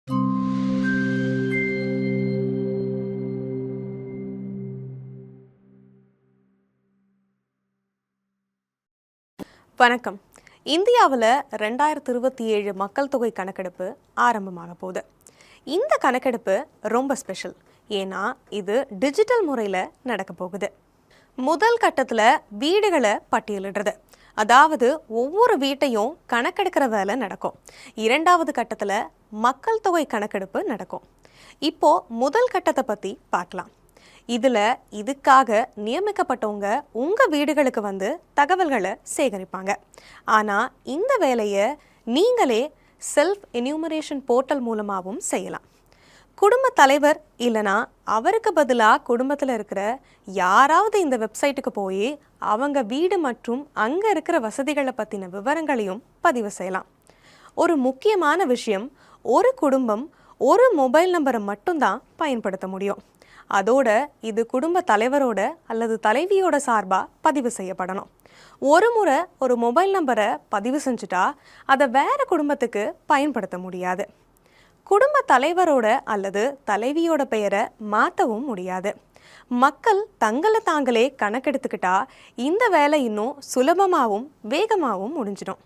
வணக்கம். இந்தியாவில் 2027 மக்கள் தொகை கணக்கெடுப்பு ஆரம்பமாக போகுது. இந்த கணக்கெடுப்பு ரொம்ப ஸ்பெஷல். ஏன்னா இது டிஜிட்டல் முறையில் நடக்க போகுது. முதல் கட்டத்தில் வீடுகளை பட்டியலிடுறது, அதாவது ஒவ்வொரு வீட்டையும் கணக்கெடுக்கிற வேலை நடக்கும். இரண்டாவது கட்டத்தில் மக்கள் தொகை கணக்கெடுப்பு நடக்கும். இப்போ முதல் கட்டத்தை பற்றி பார்க்கலாம். இதுக்காக நியமிக்கப்பட்டவங்க உங்கள் வீடுகளுக்கு வந்து தகவல்களை சேகரிப்பாங்க. ஆனால் இந்த வேலையை நீங்களே செல்ஃப் என்யூமரேஷன் போர்ட்டல் மூலமாகவும் செய்யலாம். குடும்ப தலைவர் இல்லைனா அவருக்கு பதிலாக குடும்பத்தில் இருக்கிற யாராவது இந்த வெப்சைட்டுக்கு போய் அவங்க வீடு மற்றும் அங்கே இருக்கிற வசதிகளை பற்றின விவரங்களையும் பதிவு செய்யலாம். ஒரு முக்கியமான விஷயம், ஒரு குடும்பம் ஒரு மொபைல் நம்பரை மட்டும்தான் பயன்படுத்த முடியும். அதோட இது குடும்ப தலைவரோட அல்லது தலைவியோட சார்பாக பதிவு செய்யப்படணும். ஒரு முறை ஒரு மொபைல் நம்பரை பதிவு செஞ்சுட்டா அதை வேற குடும்பத்துக்கு பயன்படுத்த முடியாது. குடும்ப தலைவரோட அல்லது தலைவியோட பெயரை மாற்றவும் முடியாது. மக்கள் தங்களை தாங்களே கணக்கெடுத்துக்கிட்டா இந்த வேலை இன்னும் சுலபமாகவும் வேகமாகவும் முடிஞ்சிடும்.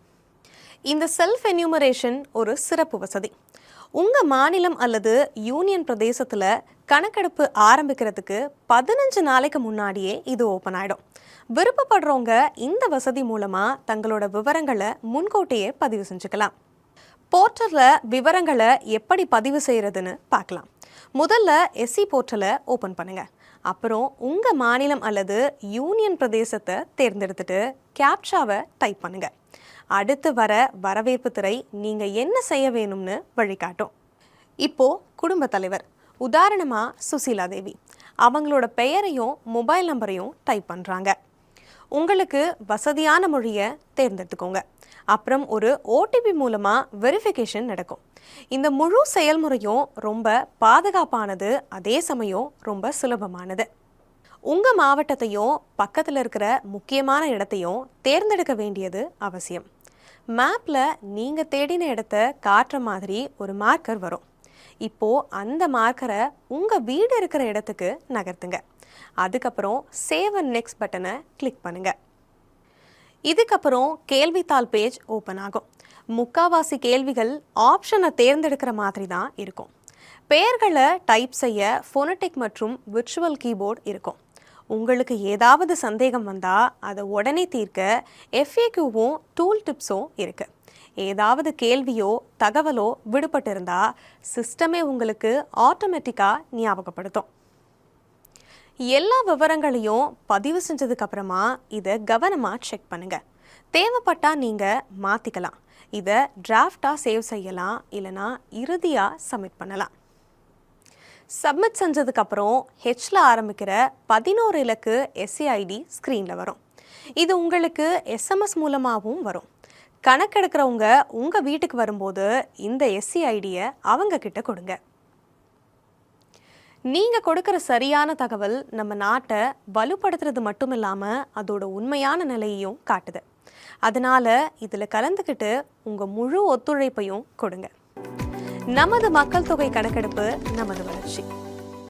இந்த செல்ஃப் என்யூமரேஷன் ஒரு சிறப்பு வசதி. உங்கள் மாநிலம் அல்லது யூனியன் பிரதேசத்தில் கணக்கெடுப்பு ஆரம்பிக்கிறதுக்கு 15 நாளைக்கு முன்னாடியே இது ஓப்பன் ஆகிடும். விருப்பப்படுறவங்க இந்த வசதி மூலமாக தங்களோட விவரங்களை முன்கூட்டியே பதிவு செஞ்சுக்கலாம். போர்ட்டலில் விவரங்களை எப்படி பதிவு செய்கிறதுன்னு பார்க்கலாம். முதல்ல எஸ்சி போர்ட்டலை ஓப்பன் பண்ணுங்கள். அப்புறம் உங்கள் மாநிலம் அல்லது யூனியன் பிரதேசத்தை தேர்ந்தெடுத்துட்டு கேப்சாவை டைப் பண்ணுங்கள். அடுத்து வர வரவேற்பு திரை நீங்கள் என்ன செய்ய வேணும்னு வழிகாட்டும். இப்போது குடும்ப தலைவர், உதாரணமாக சுசீலா தேவி, அவங்களோட பெயரையும் மொபைல் நம்பரையும் டைப் பண்ணுறாங்க. உங்களுக்கு வசதியான மொழியை தேர்ந்தெடுத்துக்கோங்க. அப்புறம் ஒரு ஓடிபி மூலமாக வெரிஃபிகேஷன் நடக்கும். இந்த முழு செயல்முறையும் ரொம்ப பாதுகாப்பானது, அதே சமயம் ரொம்ப சுலபமானது. உங்கள் மாவட்டத்தையும் பக்கத்தில் இருக்கிற முக்கியமான இடத்தையும் தேர்ந்தெடுக்க வேண்டியது அவசியம். மேப்பில் நீங்கள் தேடின இடத்த காட்டுற மாதிரி ஒரு மார்க்கர் வரும். இப்போது அந்த மார்க்கரை உங்கள் வீடு இருக்கிற இடத்துக்கு நகர்த்துங்க. அதுக்கப்புறம் சேவ் அண்ட் நெக்ஸ்ட் பட்டனை கிளிக் பண்ணுங்கள். இதுக்கப்புறம் கேள்வித்தாள் பேஜ் ஓப்பன் ஆகும். முக்காவாசி கேள்விகள் ஆப்ஷனை தேர்ந்தெடுக்கிற மாதிரி தான் இருக்கும். பெயர்களை டைப் செய்ய ஃபோனடிக் மற்றும் விர்ச்சுவல் கீபோர்டு இருக்கும். உங்களுக்கு ஏதாவது சந்தேகம் வந்தால் அதை உடனே தீர்க்க FAQவும் டூல் டிப்ஸும் இருக்குது. ஏதாவது கேள்வியோ தகவலோ விடுபட்டு இருந்தால் சிஸ்டமே உங்களுக்கு ஆட்டோமேட்டிக்காக ஞாபகப்படுத்தும். எல்லா விவரங்களையும் பதிவு செஞ்சதுக்கப்புறமா இதை கவனமாக செக் பண்ணுங்கள். தேவைப்பட்டால் நீங்கள் மாற்றிக்கலாம். இதை டிராஃப்டாக சேவ் செய்யலாம், இல்லைனா இறுதியாக சப்மிட் பண்ணலாம். சப்மிட் செஞ்சதுக்கப்புறம் ஹெச்சில் ஆரம்பிக்கிற 11 இலக்கு SCID ஸ்க்ரீனில் வரும். இது உங்களுக்கு SMS மூலமாகவும் வரும். கணக்கெடுக்கிறவங்க உங்கள் வீட்டுக்கு வரும்போது இந்த SCIDயை அவங்க கிட்ட கொடுங்க. நீங்கள் கொடுக்குற சரியான தகவல் நம்ம நாட்டை வலுப்படுத்துறது மட்டும் இல்லாமல் அதோட உண்மையான நிலையையும் காட்டுது. அதனால் இதில் கலந்துக்கிட்டு உங்கள் முழு ஒத்துழைப்பையும் கொடுங்க. நமது மக்கள் தொகை கணக்கெடுப்பு, நமது வளர்ச்சி.